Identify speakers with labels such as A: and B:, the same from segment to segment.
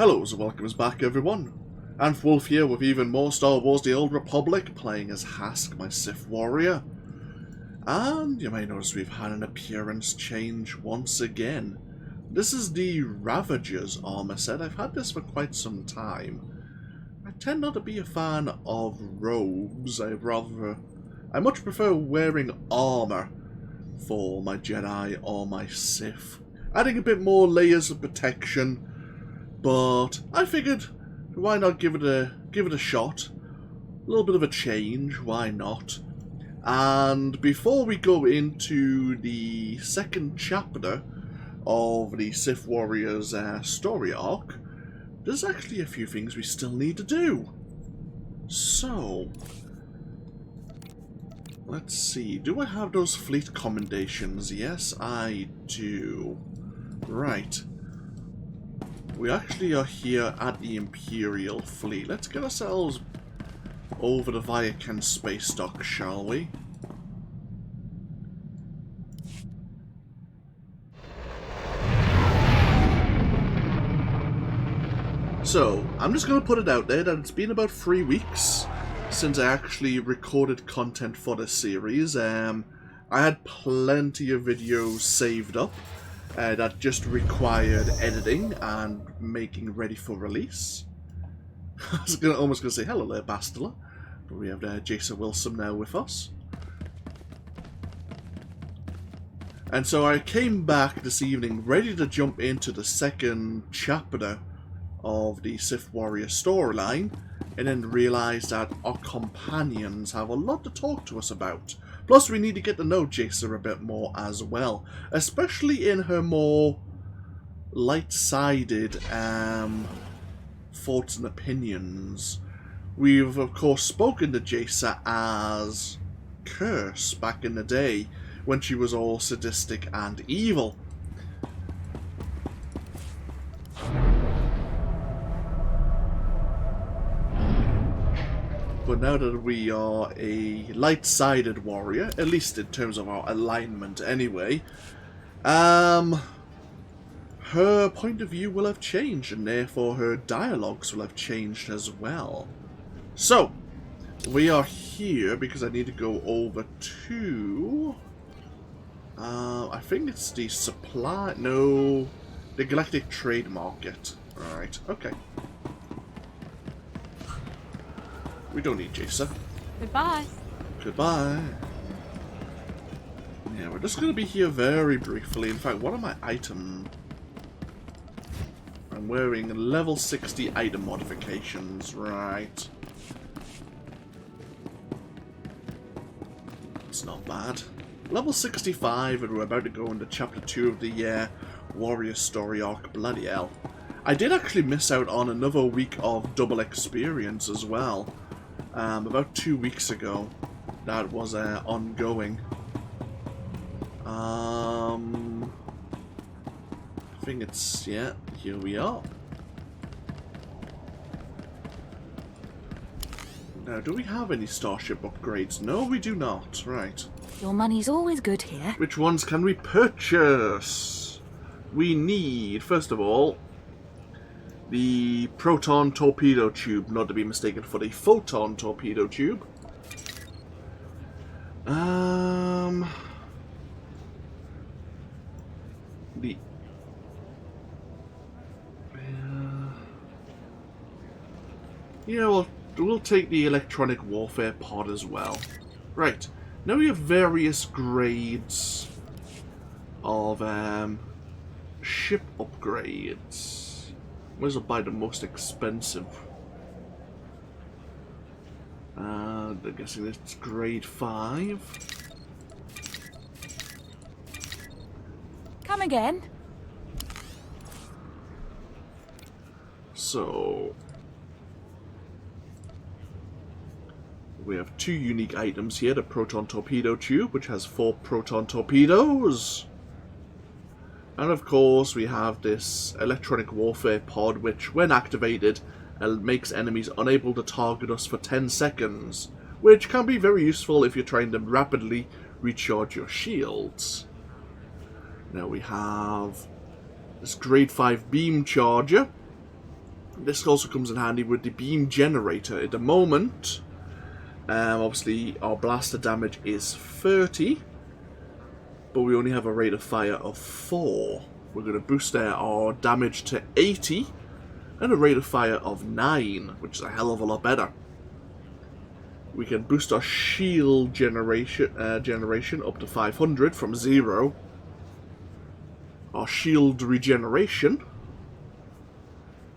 A: Hello and welcome back everyone. Wolf here with even more Star Wars The Old Republic, playing as Hask, my Sith warrior. And you may notice we've had an appearance change once again. This is the Ravager's armor set. I've had this for quite some time. I tend not to be a fan of robes. I much prefer wearing armor for my Jedi or my Sith. Adding a bit more layers of protection. But I figured, why not give it a shot? A little bit of a change, why not? And before we go into the second chapter of the Sith Warrior's story arc, there's actually a few things we still need to do. So, let's see. Do I have those fleet commendations? Yes, I do. Right. We actually are here at the Imperial Fleet. Let's get ourselves over the Viacan space dock, shall we? So, I'm just going to put it out there that it's been about 3 weeks since I actually recorded content for this series. I had plenty of videos saved up. That just required editing and making ready for release. I was almost going to say hello there, Bastila. But we have Jason Wilson now with us. And so I came back this evening ready to jump into the second chapter of the Sith Warrior storyline, and then realised that our companions have a lot to talk to us about. Plus, we need to get to know Jacer a bit more as well, especially in her more light-sided thoughts and opinions. We've, of course, spoken to Jacer as Curse back in the day, when she was all sadistic and evil. But now that we are a light-sided warrior, at least in terms of our alignment anyway, her point of view will have changed, and therefore her dialogues will have changed as well. So, we are here because I need to go over to... I think it's the supply... No, the Galactic Trade Market. Alright, okay. We don't need Jason.
B: Goodbye.
A: Goodbye. Yeah, we're just going to be here very briefly. In fact, what are my items? I'm wearing level 60 item modifications. Right. It's not bad. Level 65, and we're about to go into chapter 2 of the Warrior story arc. Bloody hell. I did actually miss out on another week of double experience as well. About 2 weeks ago, that was ongoing. I think it's, yeah, here we are. Now, do we have any starship upgrades? No, we do not. Right.
B: Your money's always good here.
A: Which ones can we purchase? We need, first of all, the proton torpedo tube, not to be mistaken for the photon torpedo tube. Yeah, we'll take the electronic warfare pod as well. Right. Now we have various grades of ship upgrades. Might as well buy the most expensive. I'm guessing it's grade 5.
B: Come again.
A: So we have 2 unique items here. The proton torpedo tube, which has 4 proton torpedoes. And of course we have this electronic warfare pod, which when activated makes enemies unable to target us for 10 seconds, which can be very useful if you're trying to rapidly recharge your shields. Now we have this grade 5 beam charger, This also comes in handy with the beam generator. At the moment, obviously our blaster damage is 30, but we only have a rate of fire of 4. We're going to boost our damage to 80 and a rate of fire of 9, which is a hell of a lot better. We can boost our shield generation up to 500 from 0. Our shield regeneration.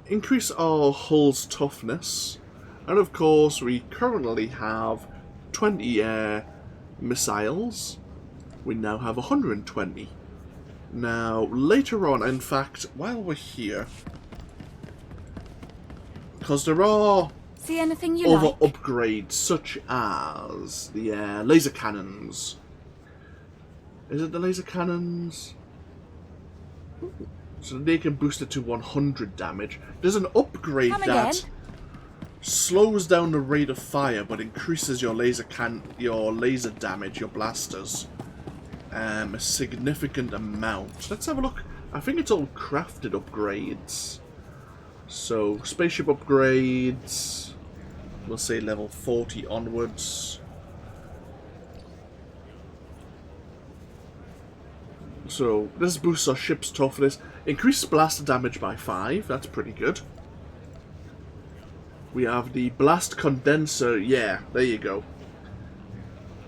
A: Increase our hull's toughness. And of course, we currently have 20 missiles. We now have 120. Now, later on, in fact, while we're here, because there are
B: See anything you
A: other
B: like?
A: upgrades, such as the laser cannons. Is it the laser cannons? So they can boost it to 100 damage. There's an upgrade
B: Come
A: that
B: again?
A: slows down the rate of fire, but increases your laser damage, your blasters, a significant amount. Let's have a look. I think it's all crafted upgrades. So spaceship upgrades. We'll say level 40 onwards. So this boosts our ship's toughness. Increases blaster damage by 5. That's pretty good. We have the blast condenser. Yeah, there you go.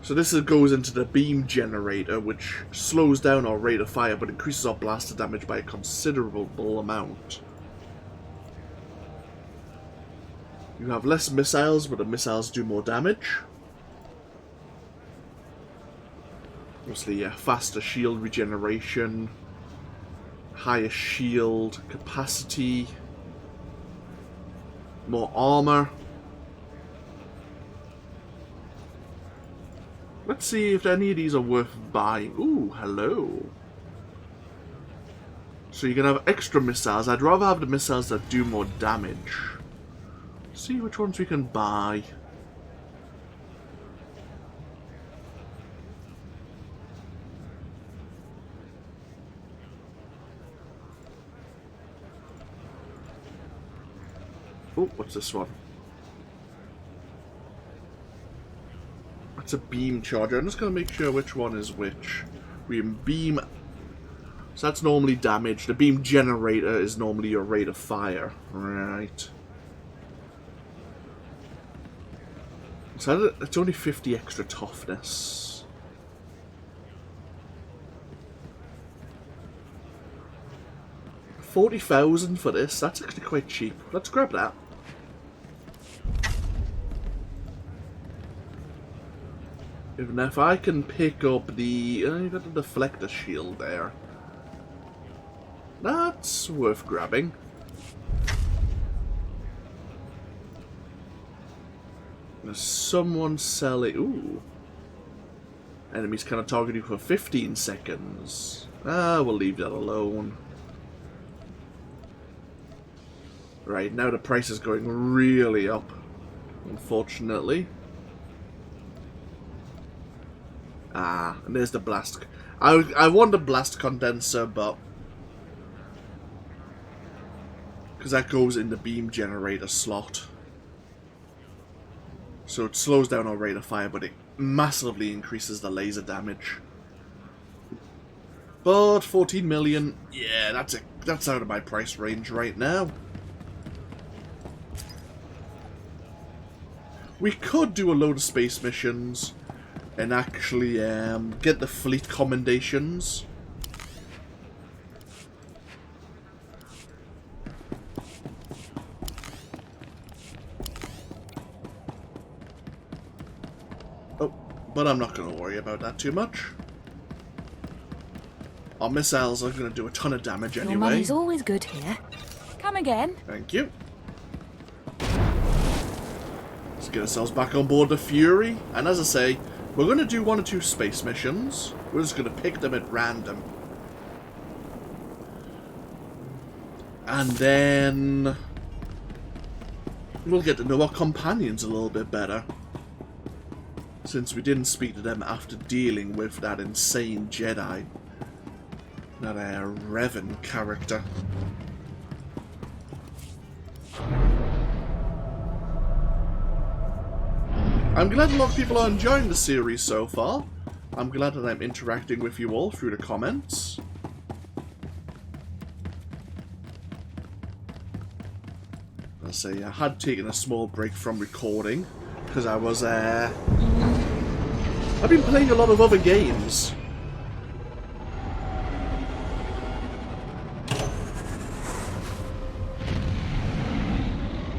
A: So this goes into the beam generator, which slows down our rate of fire, but increases our blaster damage by a considerable amount. You have less missiles, but the missiles do more damage. Obviously, faster shield regeneration, higher shield capacity, more armor. Let's see if any of these are worth buying. Ooh, hello. So you can have extra missiles. I'd rather have the missiles that do more damage. See which ones we can buy. Oh, what's this one? It's a beam charger. I'm just going to make sure which one is which. We have beam. So that's normally damage. The beam generator is normally your rate of fire. Right. So it's only 50 extra toughness. $40,000 for this. That's actually quite cheap. Let's grab that. Even if I can pick up the... you got the deflector shield there. That's worth grabbing. There's someone selling... Ooh. Enemies kind of target you for 15 seconds. Ah, we'll leave that alone. Right, now the price is going really up. Unfortunately. Ah, and there's the blast. I want the blast condenser, but... because that goes in the beam generator slot. So it slows down our rate of fire, but it massively increases the laser damage. But 14 million, yeah, that's out of my price range right now. We could do a load of space missions and actually get the fleet commendations. Oh, but I'm not going to worry about that too much. Our missiles are going to do a ton of damage anyway.
B: Your money's always good here. Come again.
A: Thank you. Let's get ourselves back on board the Fury. And as I say, we're going to do 1 or 2 space missions. We're just going to pick them at random. And then we'll get to know our companions a little bit better. Since we didn't speak to them after dealing with that insane Jedi. That Revan character. I'm glad a lot of people are enjoying the series so far. I'm glad that I'm interacting with you all through the comments. I'll say I had taken a small break from recording because I was I've been playing a lot of other games.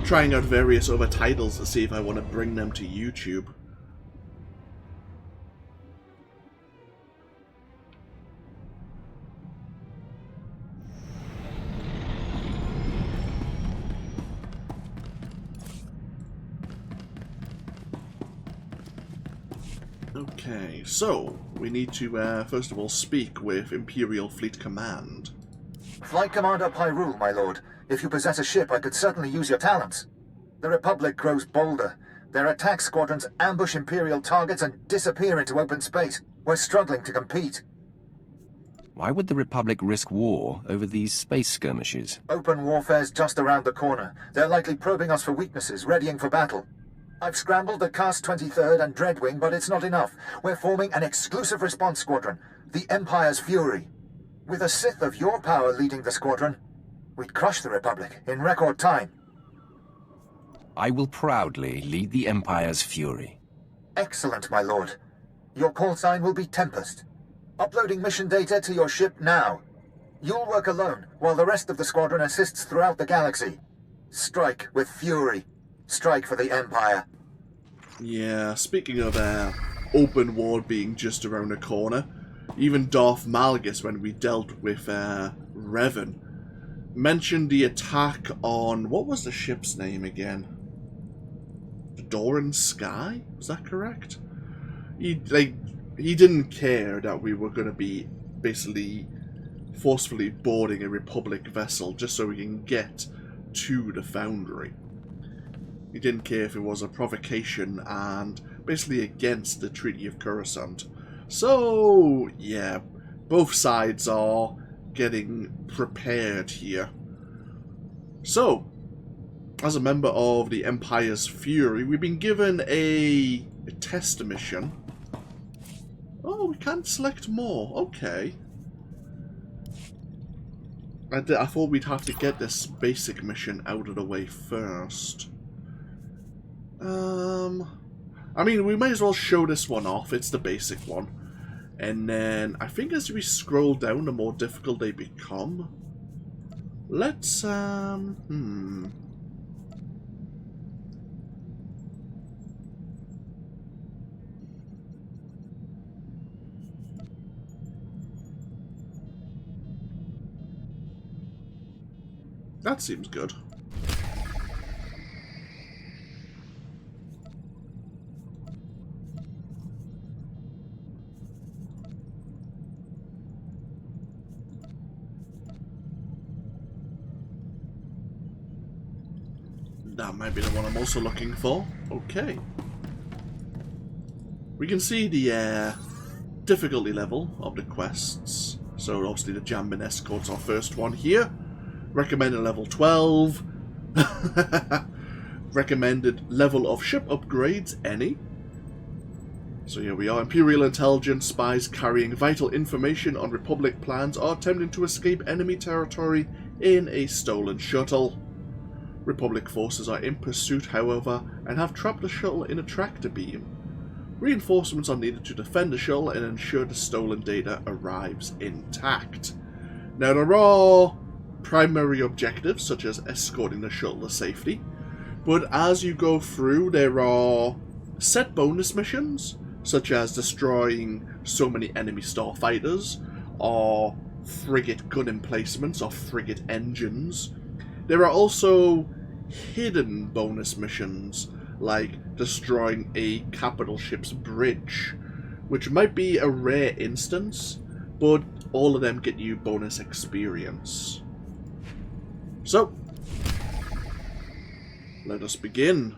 A: Trying out various other titles to see if I want to bring them to YouTube. Okay, so we need to first of all speak with Imperial Fleet Command.
C: Flight Commander Pyrule, my lord. If you possess a ship, I could certainly use your talents. The Republic grows bolder. Their attack squadrons ambush Imperial targets and disappear into open space. We're struggling to compete.
D: Why would the Republic risk war over these space skirmishes?
C: Open warfare's just around the corner. They're likely probing us for weaknesses, readying for battle. I've scrambled the Cast 23rd and Dreadwing, but it's not enough. We're forming an exclusive response squadron, the Empire's Fury. With a Sith of your power leading the squadron, we'd crush the Republic in record time.
D: I will proudly lead the Empire's Fury.
C: Excellent, my lord. Your call sign will be Tempest. Uploading mission data to your ship now. You'll work alone, while the rest of the squadron assists throughout the galaxy. Strike with fury. Strike for the Empire.
A: Yeah, speaking of open war being just around the corner, even Darth Malgus, when we dealt with Revan, mentioned the attack on... what was the ship's name again? The Doran Sky? Was that correct? He didn't care that we were going to be basically forcefully boarding a Republic vessel just so we can get to the Foundry. He didn't care if it was a provocation and basically against the Treaty of Coruscant. So, yeah, both sides are getting prepared here. So, as a member of the Empire's Fury, we've been given a test mission. Oh, we can't select more. Okay. I thought we'd have to get this basic mission out of the way first. I mean, we may as well show this one off. It's the basic one. And then, I think as we scroll down, the more difficult they become. Let's, That seems good. That might be the one I'm also looking for. Okay. We can see the difficulty level of the quests. So obviously the Jambin Escort's our first one here. Recommended level 12. Recommended level of ship upgrades, any. So here we are. Imperial intelligence spies carrying vital information on Republic plans are attempting to escape enemy territory in a stolen shuttle. Republic forces are in pursuit, however, and have trapped the shuttle in a tractor beam. Reinforcements are needed to defend the shuttle and ensure the stolen data arrives intact. Now there are primary objectives, such as escorting the shuttle to safety, but as you go through, there are set bonus missions, such as destroying so many enemy starfighters, or frigate gun emplacements, or frigate engines. There are also hidden bonus missions, like destroying a capital ship's bridge, which might be a rare instance, but all of them get you bonus experience. So, let us begin.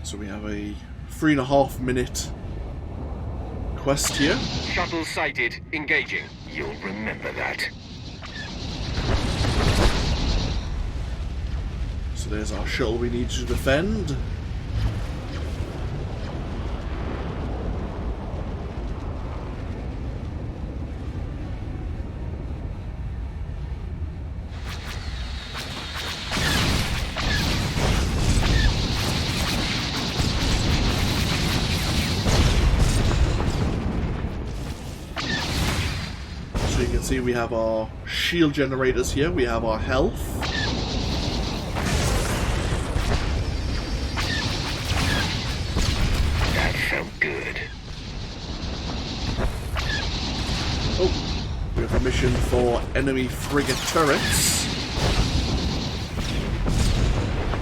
A: So we have a 3.5 minute quest here.
E: Shuttle sighted. Engaging. You'll remember that.
A: So So there's our shuttle we need to defend. So you can see we have our shield generators here, we have our health.
E: Good.
A: Oh, we have a mission for enemy frigate turrets.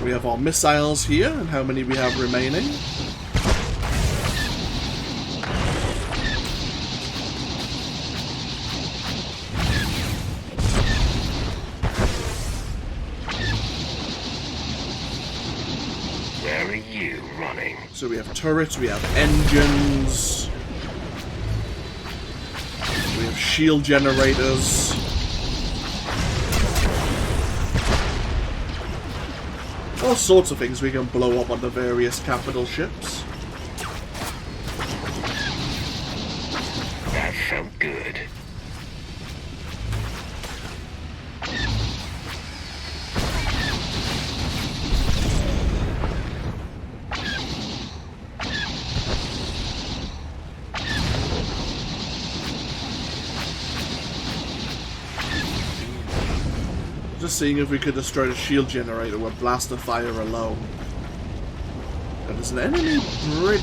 A: We have our missiles here, and how many we have remaining.
E: Where are you running?
A: So we have turrets, we have engines, we have shield generators. All sorts of things we can blow up on the various capital ships.
E: That felt good.
A: Just seeing if we could destroy the shield generator with blaster fire alone. And there's an enemy bridge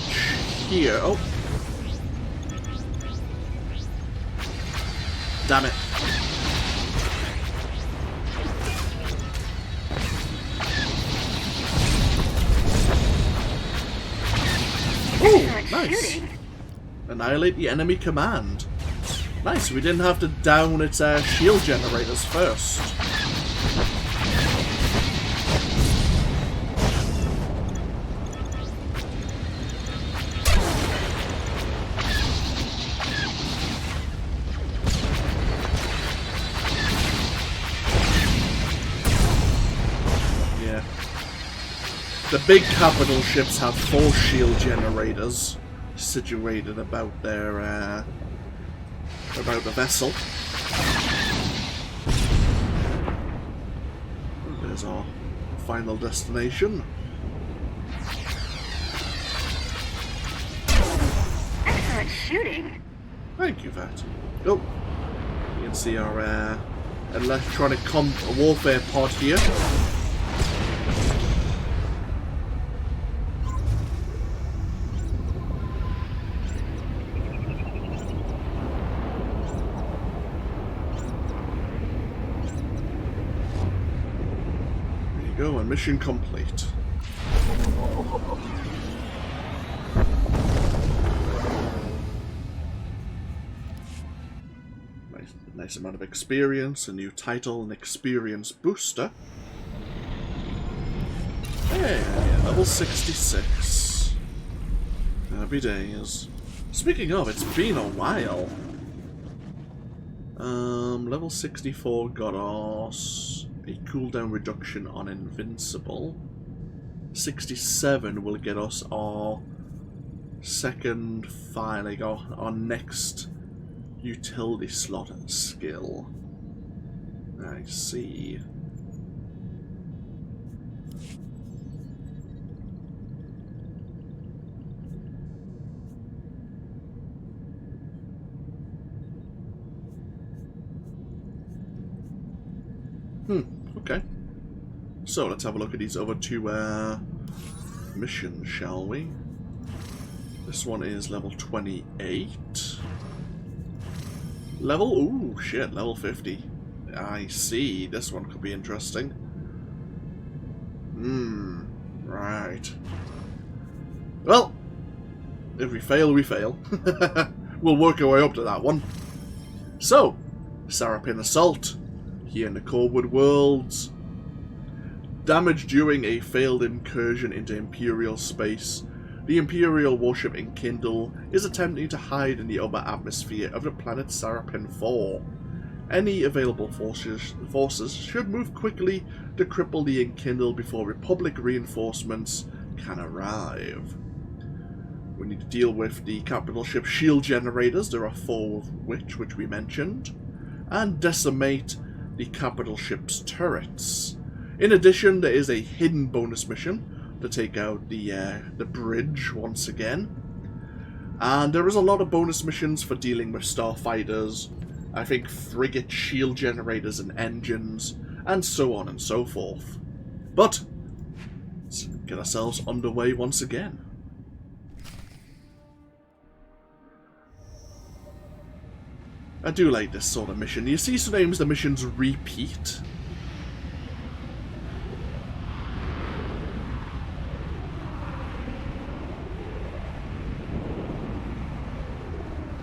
A: here. Oh. Damn it. Oh, nice. Annihilate the enemy command. Nice, we didn't have to down its shield generators first. The big capital ships have 4 shield generators situated about their about the vessel. There's our final destination.
F: Excellent shooting.
A: Thank you, Vette. Oh, you can see our electronic warfare pod here. Go and mission complete. Nice amount of experience, a new title, an experience booster. Hey, level 66. Happy days. Speaking of, it's been a while. Level 64 got us a cooldown reduction on Invincible. 67 will get us our second file, like our next utility slot skill. I see. Okay. So let's have a look at these other 2 missions, shall we? This one is level 28. Ooh, shit, level 50. I see. This one could be interesting. Right. Well, if we fail, we fail. We'll work our way up to that one. So, Sarapin Assault. Here in the Corwood Worlds. Damage during a failed incursion into Imperial space. The Imperial warship Enkindle is attempting to hide in the upper atmosphere of the planet Sarapin 4. Any available forces should move quickly to cripple the Enkindle before Republic reinforcements can arrive. We need to deal with the capital ship shield generators, there are 4 of which we mentioned, and decimate the capital ship's turrets. In addition, there is a hidden bonus mission to take out the bridge once again. And there is a lot of bonus missions for dealing with starfighters, I think frigate shield generators and engines, and so on and so forth. But let's get ourselves underway once again. I do like this sort of mission. You see sometimes the missions repeat.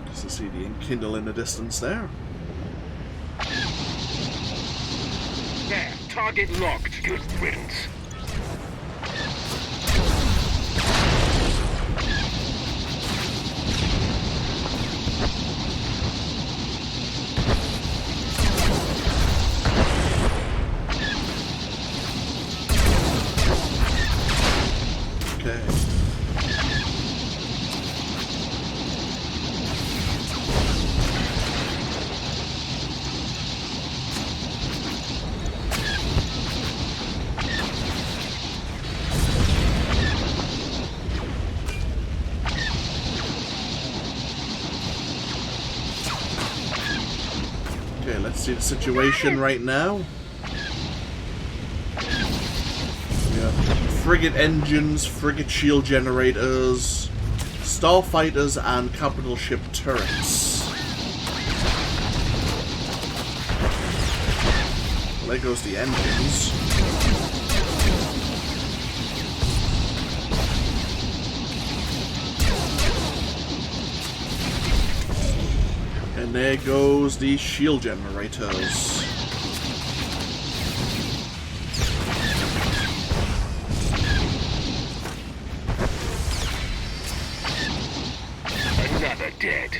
A: Just to see the Enkindle in the distance there.
E: There, target locked. Good riddance.
A: See the situation right now. We have frigate engines, frigate shield generators, starfighters, and capital ship turrets. Well, there goes the engines. And there goes the shield generators.
E: Another dead.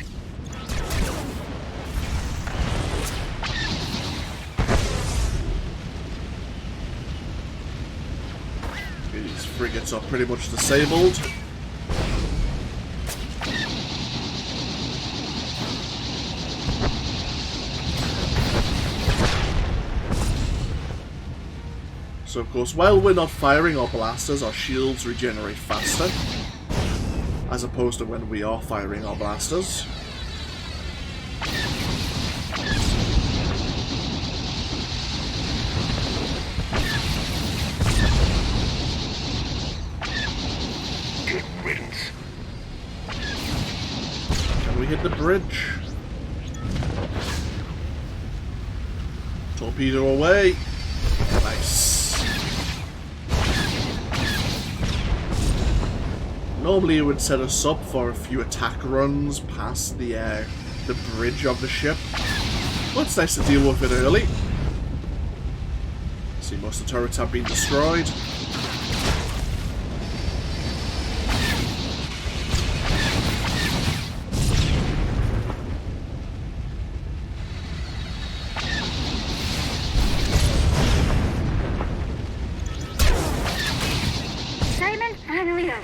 A: These frigates are pretty much disabled. So of course, while we're not firing our blasters, our shields regenerate faster, as opposed to when we are firing our blasters.
E: Good riddance.
A: Can we hit the bridge? Torpedo away. Nice. Normally it would set us up for a few attack runs past the bridge of the ship. But it's nice to deal with it early. See, most of the turrets have been destroyed.
F: Assignment finally over.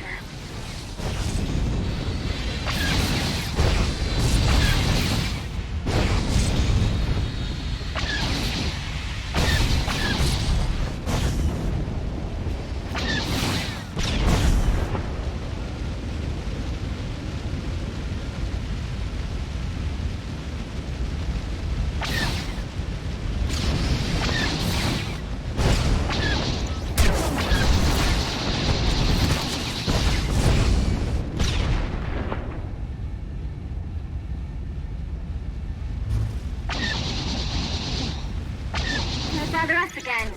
F: Bother us again.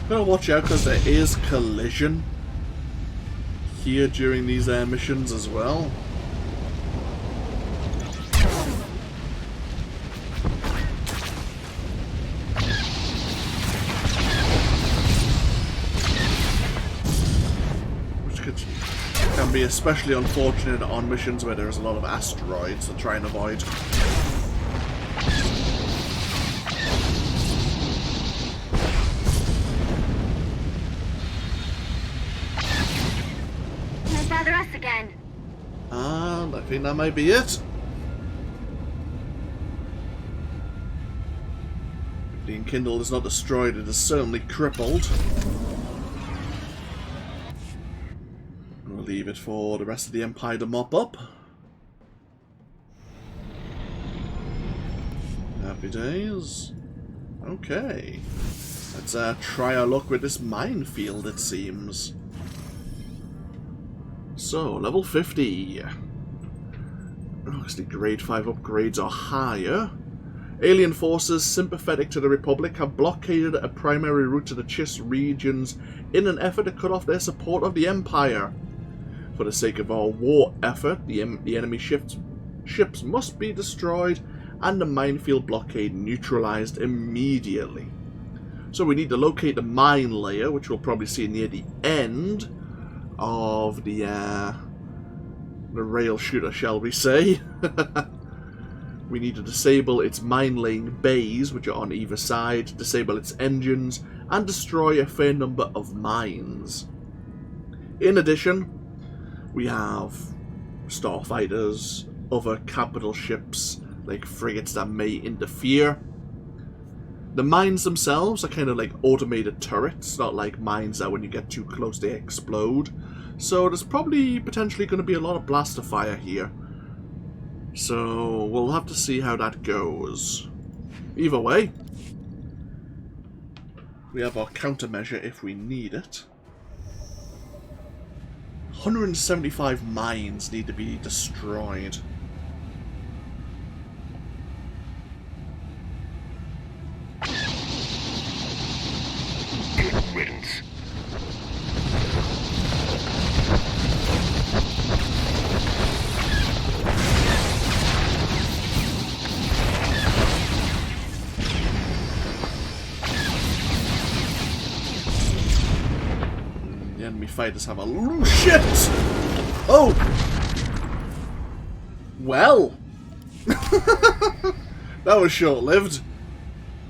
A: Gotta watch out because there is collision here during these missions as well. Which could be especially unfortunate on missions where there's a lot of asteroids to try and avoid.
F: Can't bother us again.
A: And I think that might be it. If the Enkindle is not destroyed, it is certainly crippled. We'll leave it for the rest of the Empire to mop up. Happy days. Okay. Let's try our luck with this minefield, it seems. So, level 50. Obviously, grade 5 upgrades are higher. Alien forces sympathetic to the Republic have blockaded a primary route to the Chiss regions in an effort to cut off their support of the Empire. For the sake of our war effort, the enemy ships must be destroyed and the minefield blockade neutralized immediately. So we need to locate the mine layer, which we'll probably see near the end of the rail shooter, shall we say. We need to disable its mine-laying bays, which are on either side, disable its engines, and destroy a fair number of mines. In addition, we have starfighters, other capital ships, like frigates that may interfere. The mines themselves are kind of like automated turrets, not like mines that when you get too close they explode. So there's probably potentially going to be a lot of blaster fire here. So we'll have to see how that goes. Either way, we have our countermeasure if we need it. 175 mines need to be destroyed.
E: Good riddance.
A: The enemy fighters have a... Ooh, shit! Oh! Well! That was short-lived.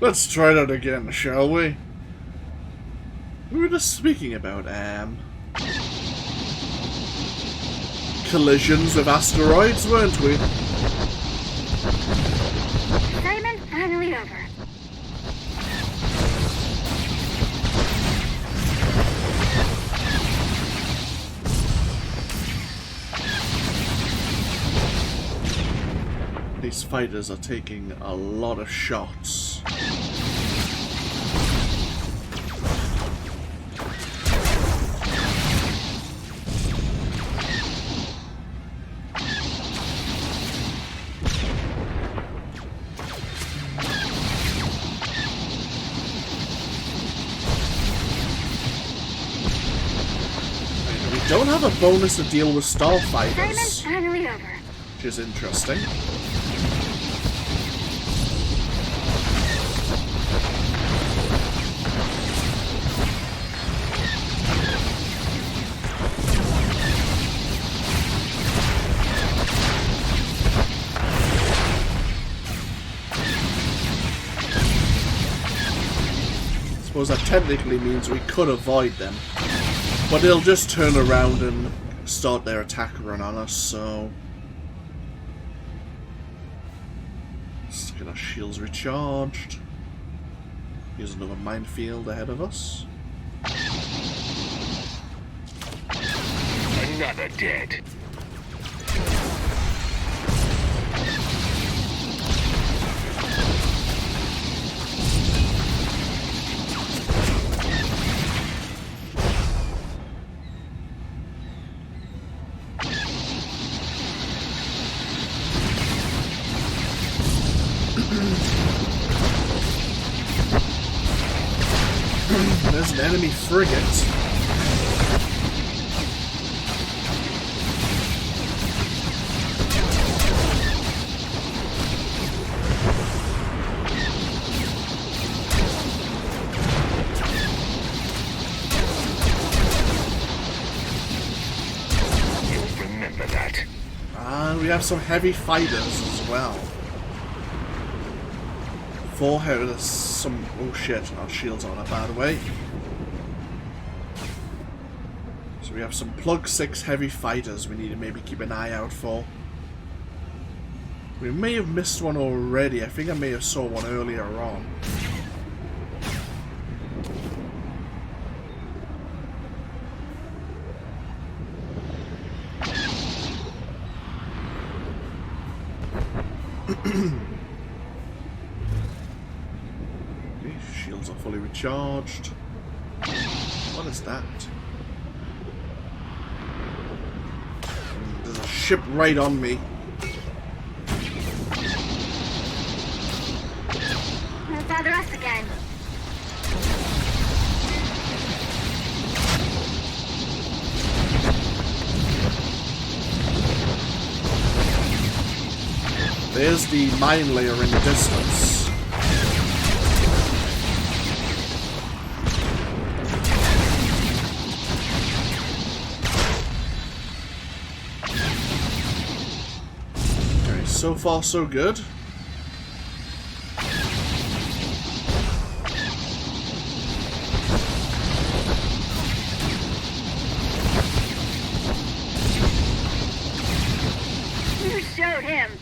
A: Let's try that again, shall we? We were just speaking about, collisions with asteroids, weren't we?
F: Assignment finally over.
A: These fighters are taking a lot of shots. We don't have a bonus to deal with
F: Assignment
A: starfighters,
F: finally over.
A: which is interesting. I suppose that technically means we could avoid them, but they'll just turn around and start their attack run on us, so... Let's get our shields recharged. Here's another minefield ahead of us.
E: Another dead.
A: There's an enemy frigate. we have some heavy fighters as well. 4 heavy, there's some... Oh shit, our shields are in a bad way. So we have some plug 6 heavy fighters we need to maybe keep an eye out for. We may have missed one already. I think I may have saw one earlier on. Shields are fully recharged. What is that? There's a ship right on me.
F: Won't bother us again.
A: There's the mine layer in the distance. Okay, so far so good.
F: You showed him.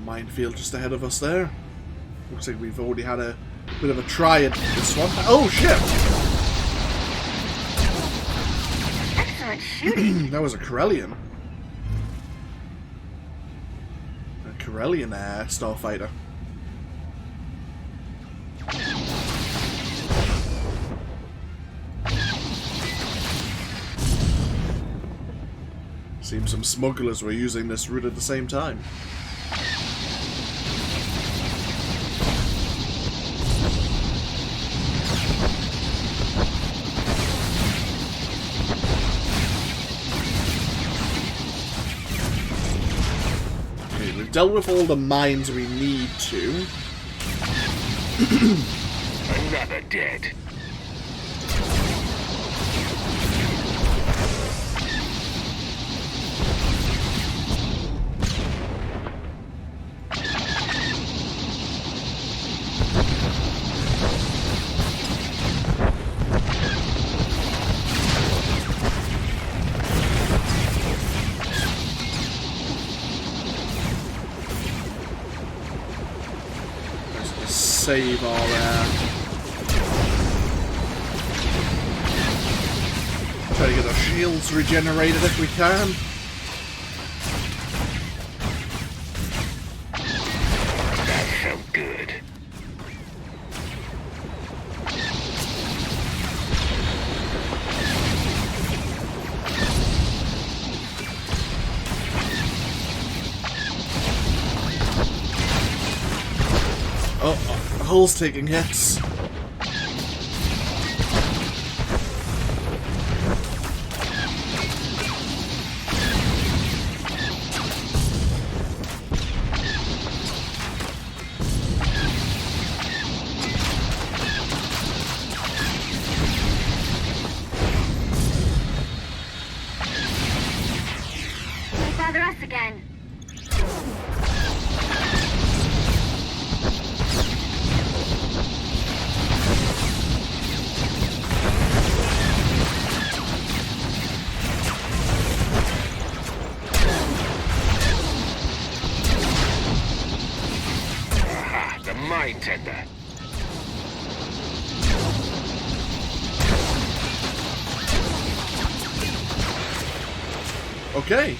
A: Minefield just ahead of us there. Looks like we've already had a bit of a try at this one. Oh shit!
F: Excellent shooting.
A: That was a Corellian. A Corellian starfighter. Seems some smugglers were using this route at the same time. Dealt with all the mines we need to.
E: Another dead.
A: Save our try to get our shields regenerated if we can.
E: That felt good.
A: Hull's taking hits.
F: Won't bother us again.
E: Mine tender.
A: Okay.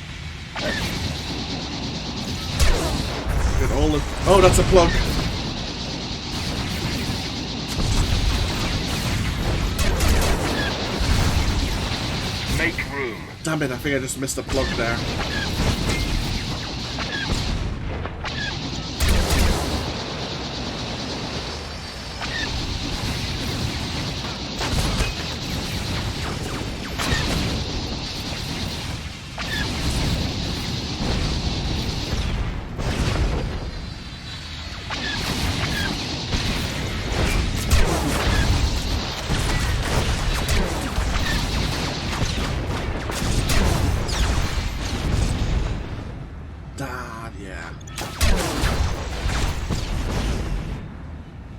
A: Get all the... Oh, that's a plug.
E: Make room.
A: Damn it, I think I just missed a plug there.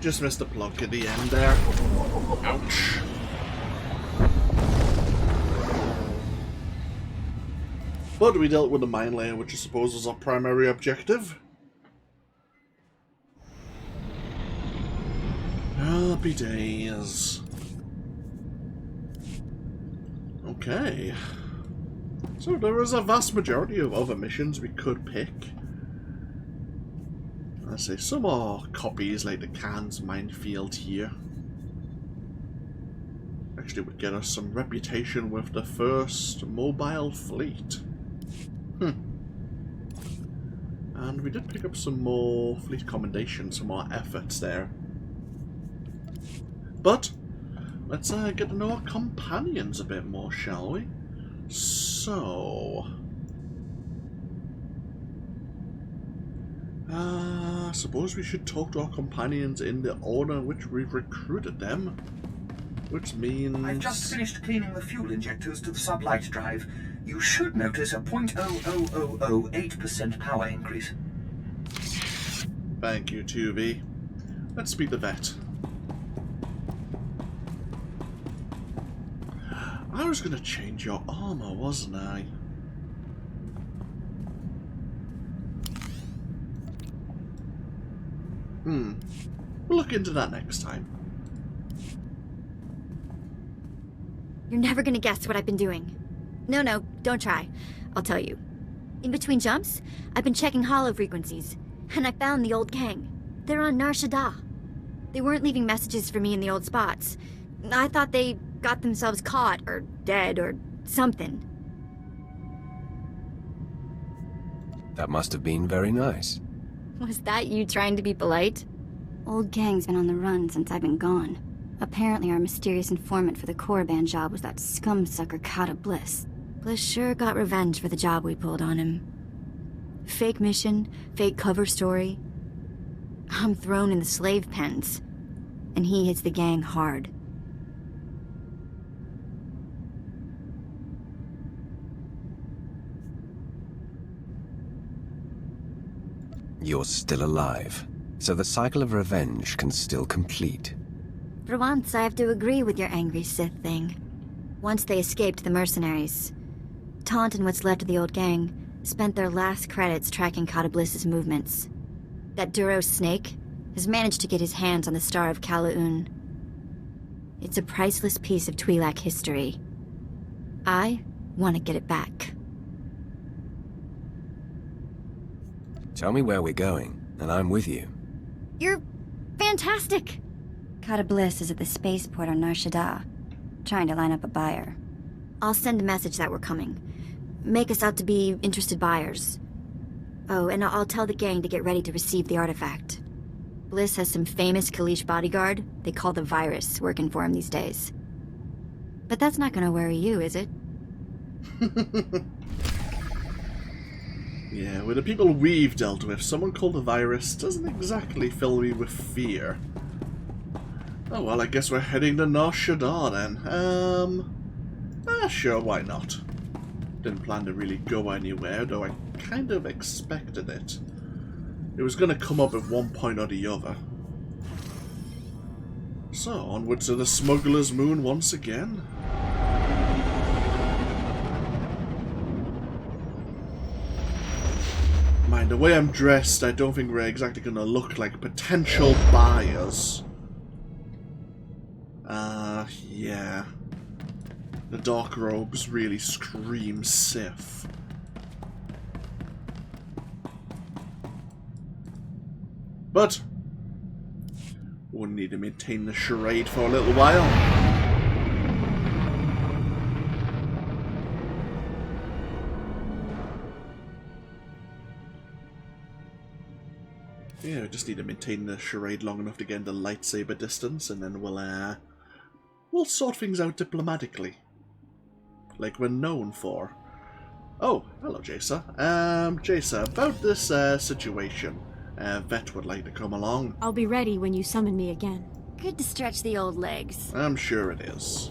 A: Just missed the plug at the end there. Ouch. But we dealt with the mine layer, which I suppose was our primary objective. Happy days. Okay. So there is a vast majority of other missions we could pick. I say some are copies like the Khan's minefield here. Actually would get us some reputation with the first mobile fleet. And we did pick up some more fleet commendations, some more efforts there. But let's get to know our companions a bit more, shall we? So, I suppose we should talk to our companions in the order in which we've recruited them. Which means...
G: I've just finished cleaning the fuel injectors to the sublight drive. You should notice a 0.00008% power increase.
A: Thank you, 2V. Let's speak to Vette. I was going to change your armor, wasn't I? We'll look into that next time.
H: You're never gonna guess what I've been doing. No, don't try. I'll tell you. In between jumps, I've been checking holo frequencies, and I found the old gang. They're on Nar Shaddaa. They weren't leaving messages for me in the old spots. I thought they got themselves caught, or dead, or something.
D: That must have been very nice.
H: Was that you trying to be polite? Old gang's been on the run since I've been gone. Apparently our mysterious informant for the Korriban job was that scum-sucker Kata Bliss. Bliss sure got revenge for the job we pulled on him. Fake mission, fake cover story. I'm thrown in the slave pens, and he hits the gang hard.
D: You're still alive, so the cycle of revenge can still complete.
H: For once, I have to agree with your angry Sith thing. Once they escaped the mercenaries, Taunt and what's left of the old gang spent their last credits tracking Kata Bliss's movements. That Duros snake has managed to get his hands on the Star of Kalaun. It's a priceless piece of Twi'lek history. I want to get it back.
D: Tell me where we're going, and I'm with you.
H: You're fantastic! Kata Bliss is at the spaceport on Nar Shaddaa, trying to line up a buyer. I'll send a message that we're coming. Make us out to be interested buyers. Oh, and I'll tell the gang to get ready to receive the artifact. Bliss has some famous Kalish bodyguard they call the Virus working for him these days. But that's not gonna worry you, is it?
A: Yeah, with the people we've dealt with, someone called the Virus doesn't exactly fill me with fear. Oh well, I guess we're heading to Nar Shaddaa then. Sure, why not? Didn't plan to really go anywhere, though I kind of expected it. It was going to come up at one point or the other. So, onwards to the Smuggler's Moon once again. Mind, the way I'm dressed, I don't think we're exactly going to look like potential buyers. Yeah. The dark robes really scream Sith. But we'll need to maintain the charade for a little while. Yeah, we just need to maintain the charade long enough to get into lightsaber distance, and then we'll sort things out diplomatically, like we're known for. Oh, hello, Jaisa. Jaisa, about this situation. Vette would like to come along.
B: I'll be ready when you summon me again.
H: Good to stretch the old legs.
A: I'm sure it is.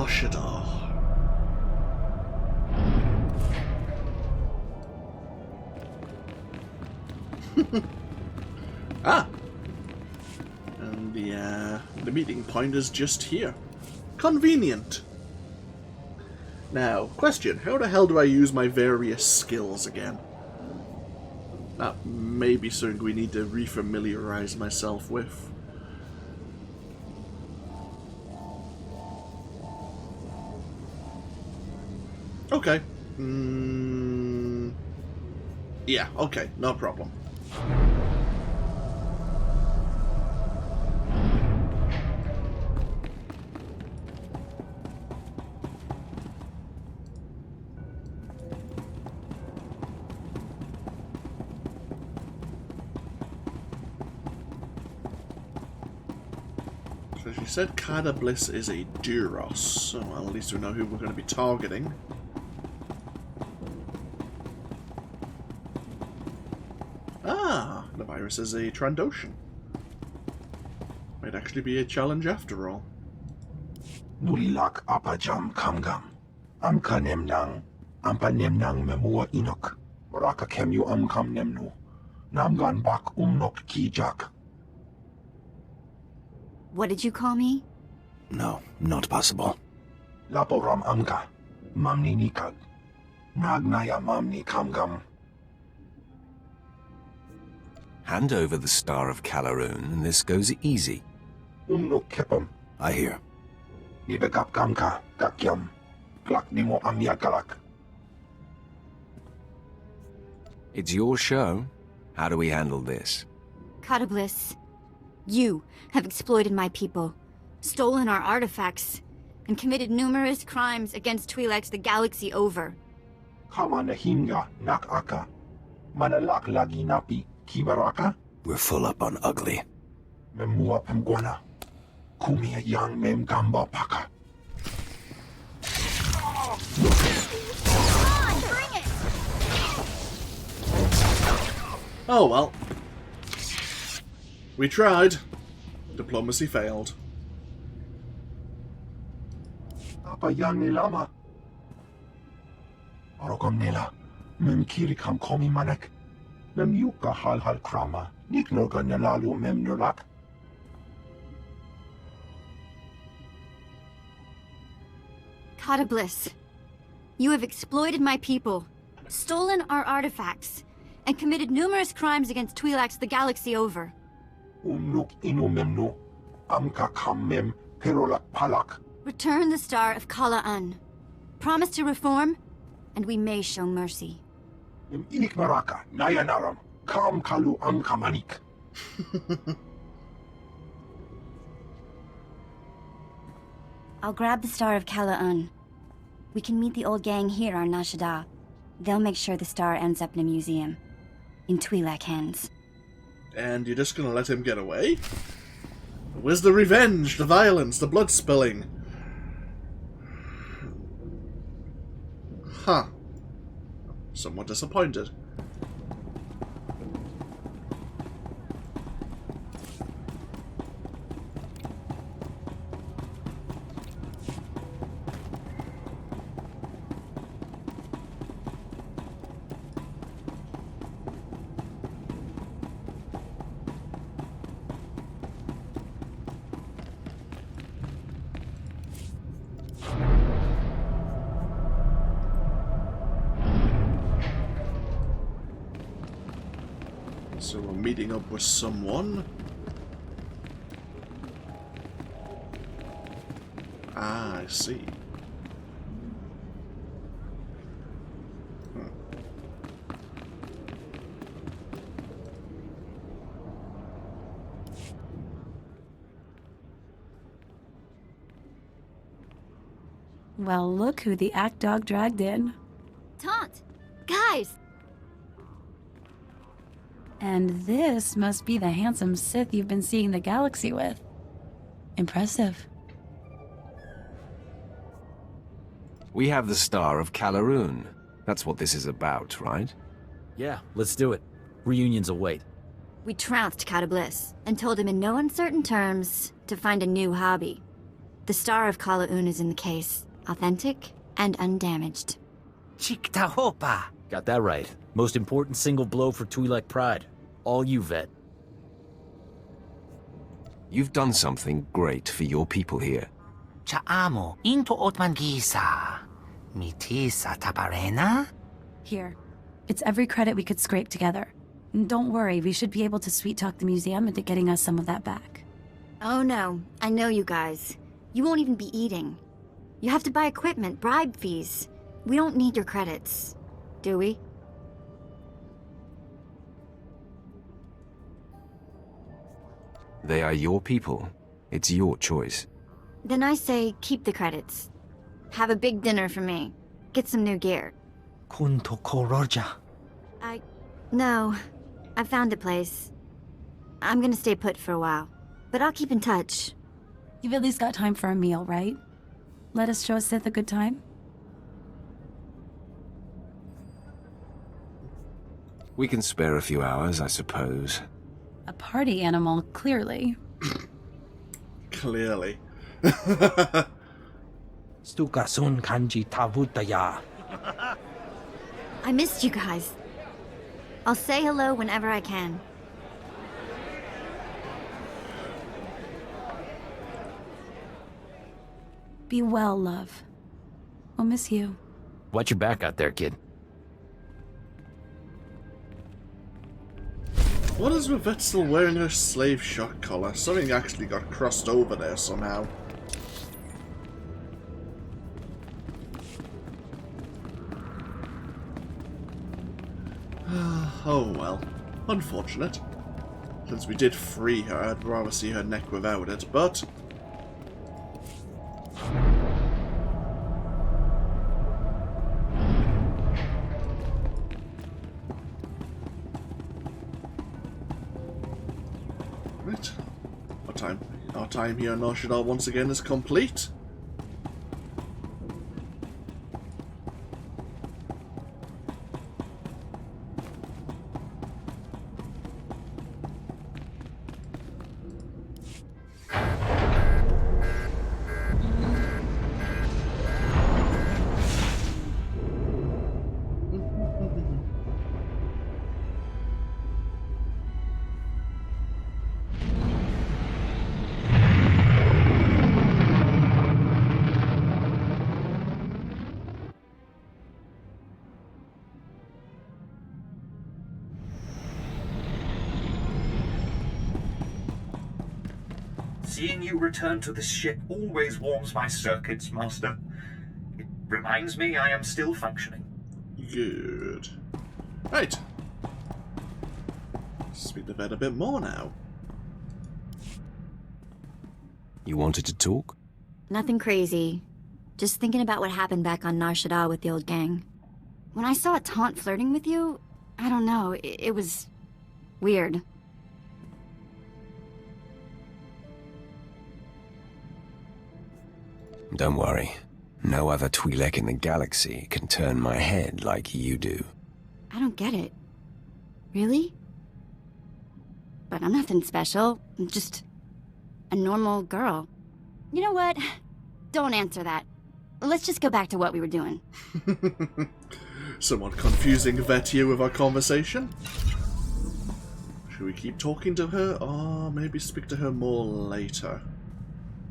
A: Nar Shaddaa. Ah! And the meeting point is just here. Convenient. Now, question, how the hell do I use my various skills again? That may be something we need to refamiliarize myself with. Okay. Yeah, okay, no problem. So she said Kada Bliss is a Duros, so well, at least we know who we're going to be targeting. Ah, the virus is a Trandoshan. Might actually be a challenge after all.
I: Nulilak apajam kamgam. Amka nemnang. Ampa nemnang memua inok. Raka kemyu amkam nemnu. Namgan bak umnok kijak.
H: What did you call me?
D: No, not possible.
I: Laporam amka. Mamni nikag. Nagnaya mamni kamgam.
D: Hand over the Star of Calaroon, and this goes easy.
I: Umnok kepam.
D: I hear.
I: Nibegap kamka. Kakyam. Glak nimo amya galak.
D: It's your show. How do we handle this?
H: Kada Bliss, you have exploited my people, stolen our artifacts, and committed numerous crimes against Twi'leks the galaxy over.
I: Kama nahinga nak aka. Manalak lagi napi. Kibaraka?
D: We're full up on ugly.
I: Memua pemguana. Kumia yang mem gamba paka.
A: Oh well. We tried. Diplomacy failed.
I: Apa yang nilama? Orogom nila. Mem kiri kam komi manek. Mem yuka hal krama. Niknoga nalalu mem nulak.
H: Kada Bliss, you have exploited my people, stolen our artifacts, and committed numerous crimes against Twi'leks the galaxy over.
I: Umnuk inu memnu. Amka kam mem perolak palak.
H: Return the Star of Kala'an. Promise to reform, and we may show mercy.
I: Mem inik maraka. Nayanaram. Kam kalu amka manik.
H: I'll grab the Star of Kala'an. We can meet the old gang here on Nar Shaddaa. They'll make sure the star ends up in a museum. In Twi'lek hands.
A: And you're just gonna let him get away? Where's the revenge, the violence, the blood spilling? Huh. Somewhat disappointed. So we're meeting up with someone. Ah, I see.
B: Well, look who the act dog dragged in.
H: Taunt! Guys!
B: And this must be the handsome Sith you've been seeing the galaxy with. Impressive.
D: We have the Star of Calaroon. That's what this is about, right?
J: Yeah, let's do it. Reunions await.
H: We trounced Kada Bliss and told him in no uncertain terms to find a new hobby. The Star of Kalaun is in the case. Authentic and undamaged.
J: Chiktahopa. Got that right. Most important single blow for Twi'lek pride. All you, Vette.
D: You've done something great for your people here.
K: Chaamo into Otmangisa. Mitisa tabarena?
B: Here. It's every credit we could scrape together. And don't worry, we should be able to sweet talk the museum into getting us some of that back.
H: Oh no, I know you guys. You won't even be eating. You have to buy equipment, bribe fees. We don't need your credits, do we?
D: They are your people. It's your choice.
H: Then I say keep the credits. Have a big dinner for me. Get some new gear.
K: Kunto koroja.
H: No. I found a place. I'm gonna stay put for a while. But I'll keep in touch.
B: You've at least got time for a meal, right? Let us show Sith a good time?
D: We can spare a few hours, I suppose.
B: A party animal, clearly.
A: Clearly.
K: Stukasun kanji tavutaya.
H: I missed you guys. I'll say hello whenever I can.
B: Be well, love. We'll miss you.
J: Watch your back out there, kid.
A: What is with Vette still wearing her slave shock collar? Something actually got crossed over there somehow. Oh well. Unfortunate. Since we did free her, I'd rather see her neck without it, but... Right. Our time here in Nar Shaddaa once again is complete.
G: Seeing you return to this ship always warms my circuits, Master. It reminds me I am still functioning.
A: Good. Right. Speak to Vette a bit more now.
D: You wanted to talk?
H: Nothing crazy. Just thinking about what happened back on Nar Shaddaa with the old gang. When I saw Taunt flirting with you, I don't know, it was weird.
D: Don't worry. No other Twi'lek in the galaxy can turn my head like you do.
H: I don't get it. Really? But I'm nothing special. I'm just a normal girl. You know what? Don't answer that. Let's just go back to what we were doing.
A: Somewhat confusing Vette here with our conversation. Should we keep talking to her, or maybe speak to her more later?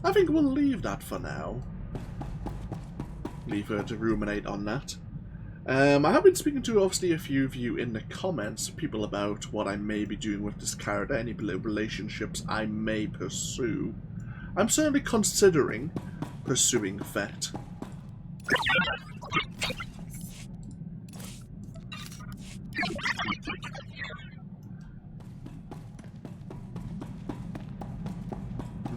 A: I think we'll leave that for now. Leave her to ruminate on that. I have been speaking to, obviously, a few of you in the comments, people about what I may be doing with this character, any relationships I may pursue. I'm certainly considering pursuing Vette.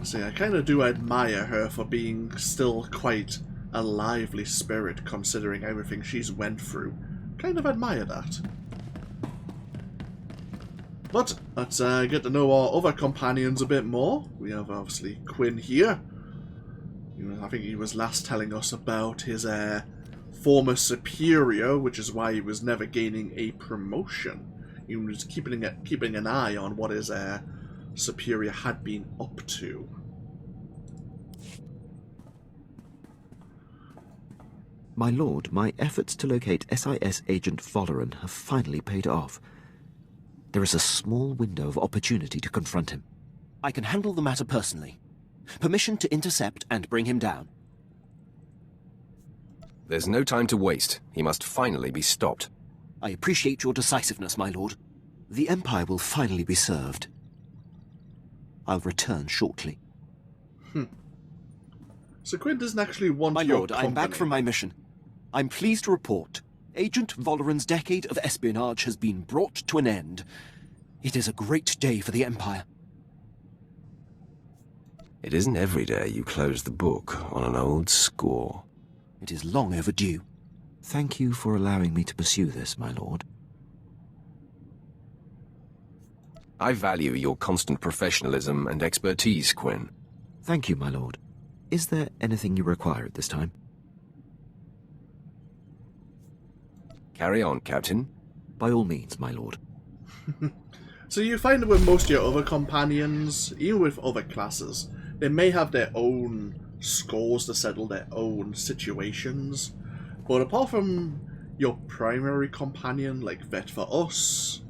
A: See, I kind of do admire her for being still quite a lively spirit, considering everything she's went through. Kind of admire that. But let's get to know our other companions a bit more. We have obviously Quinn here. I think he was last telling us about his former superior, which is why he was never gaining a promotion. He was keeping an eye on what his superior had been up to.
L: My lord, my efforts to locate SIS Agent Volleren have finally paid off. There is a small window of opportunity to confront him. I can handle the matter personally. Permission to intercept and bring him down.
D: There's no time to waste. He must finally be stopped.
L: I appreciate your decisiveness, my lord. The Empire will finally be served. I'll return shortly.
A: So Quinn doesn't actually want
L: my
A: your
L: lord,
A: company.
L: I'm back from my mission. I'm pleased to report Agent Volleren's decade of espionage has been brought to an end. It is a great day for the Empire.
D: It isn't every day you close the book on an old score.
L: It is long overdue. Thank you for allowing me to pursue this, my lord.
D: I value your constant professionalism and expertise, Quinn.
L: Thank you, my lord. Is there anything you require at this time?
D: Carry on, Captain.
L: By all means, my lord.
A: So you find that with most of your other companions, even with other classes, they may have their own scores to settle their own situations. But apart from your primary companion, like Vette for us,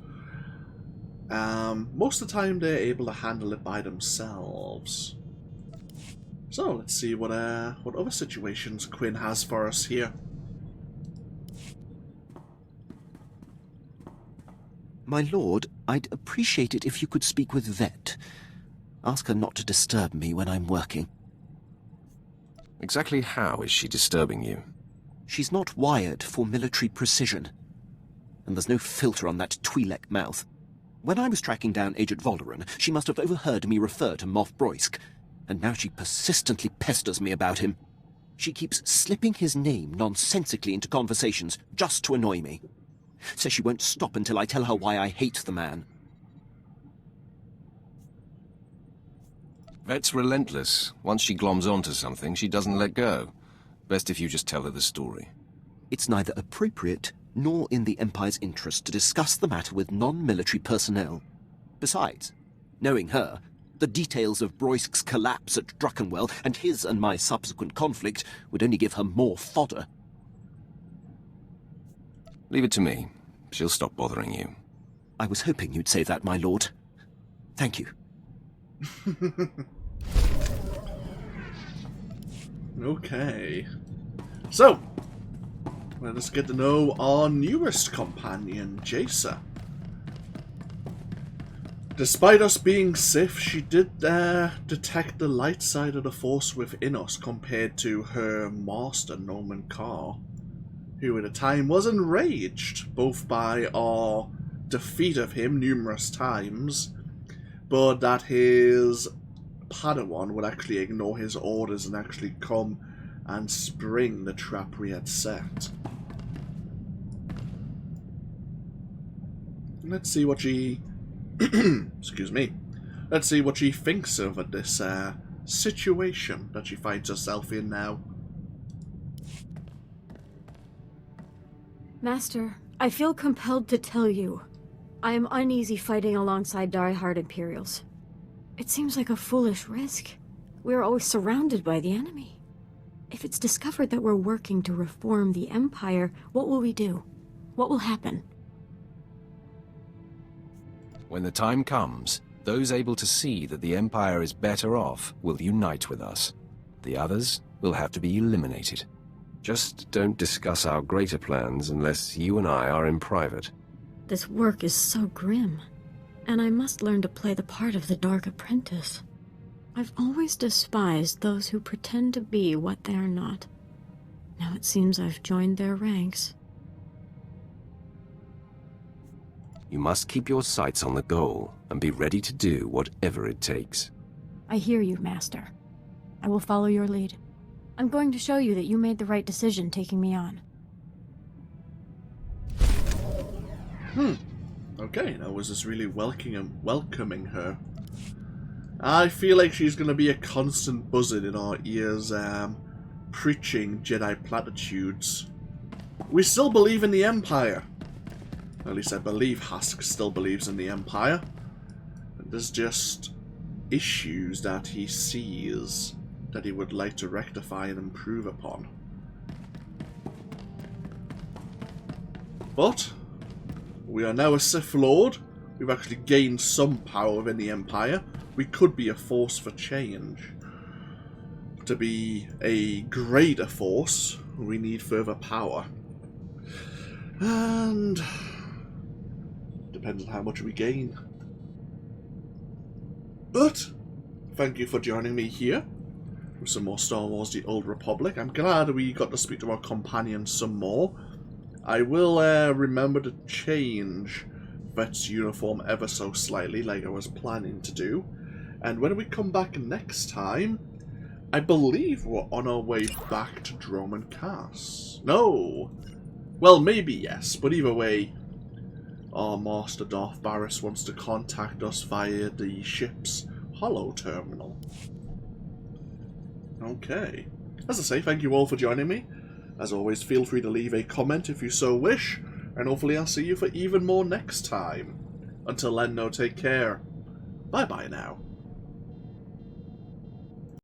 A: most of the time they're able to handle it by themselves. So let's see what other situations Quinn has for us here.
L: My lord, I'd appreciate it if you could speak with Vette. Ask her not to disturb me when I'm working.
D: Exactly how is she disturbing you?
L: She's not wired for military precision. And there's no filter on that Twi'lek mouth. When I was tracking down Agent Volleren, she must have overheard me refer to Moff Broysk, and now she persistently pesters me about him. She keeps slipping his name nonsensically into conversations just to annoy me. Says she won't stop until I tell her why I hate the man.
D: Vette's relentless. Once she gloms onto something, she doesn't let go. Best if you just tell her the story.
L: It's neither appropriate nor in the Empire's interest to discuss the matter with non-military personnel. Besides, knowing her, the details of Broysk's collapse at Druckenwell and his and my subsequent conflict would only give her more fodder.
D: Leave it to me. She'll stop bothering you.
L: I was hoping you'd say that, my lord. Thank you.
A: Okay. So, let us get to know our newest companion, Jaisa. Despite us being Sith, she did detect the light side of the Force within us compared to her master, Noman Carr, who at the time was enraged both by our defeat of him numerous times, but that his Padawan would actually ignore his orders and actually come and spring the trap we had set. Let's see what she... excuse me. Let's see what she thinks of this situation that she finds herself in now.
M: Master, I feel compelled to tell you. I am uneasy fighting alongside die-hard Imperials. It seems like a foolish risk. We are always surrounded by the enemy. If it's discovered that we're working to reform the Empire, what will we do? What will happen?
D: When the time comes, those able to see that the Empire is better off will unite with us. The others will have to be eliminated. Just don't discuss our greater plans unless you and I are in private.
M: This work is so grim, and I must learn to play the part of the Dark Apprentice. I've always despised those who pretend to be what they are not. Now it seems I've joined their ranks.
D: You must keep your sights on the goal and be ready to do whatever it takes.
M: I hear you, Master. I will follow your lead. I'm going to show you that you made the right decision taking me on.
A: Okay, now was this really welcoming her? I feel like she's going to be a constant buzzard in our ears, preaching Jedi platitudes. We still believe in the Empire. At least I believe Hask still believes in the Empire. There's just issues that he sees that he would like to rectify and improve upon. But we are now a Sith Lord. We've actually gained some power within the Empire. We could be a force for change. To be a greater force, we need further power. And depends on how much we gain. But thank you for joining me here with some more Star Wars The Old Republic. I'm glad we got to speak to our companions some more. I will remember to change Vette's uniform ever so slightly, like I was planning to do. And when we come back next time, I believe we're on our way back to Dromund Kaas. No! Well, maybe yes, but either way, our Master Darth Barris wants to contact us via the ship's holo terminal. Okay. As I say, thank you all for joining me. As always, feel free to leave a comment if you so wish, and hopefully I'll see you for even more next time. Until then, no, take care. Bye-bye now.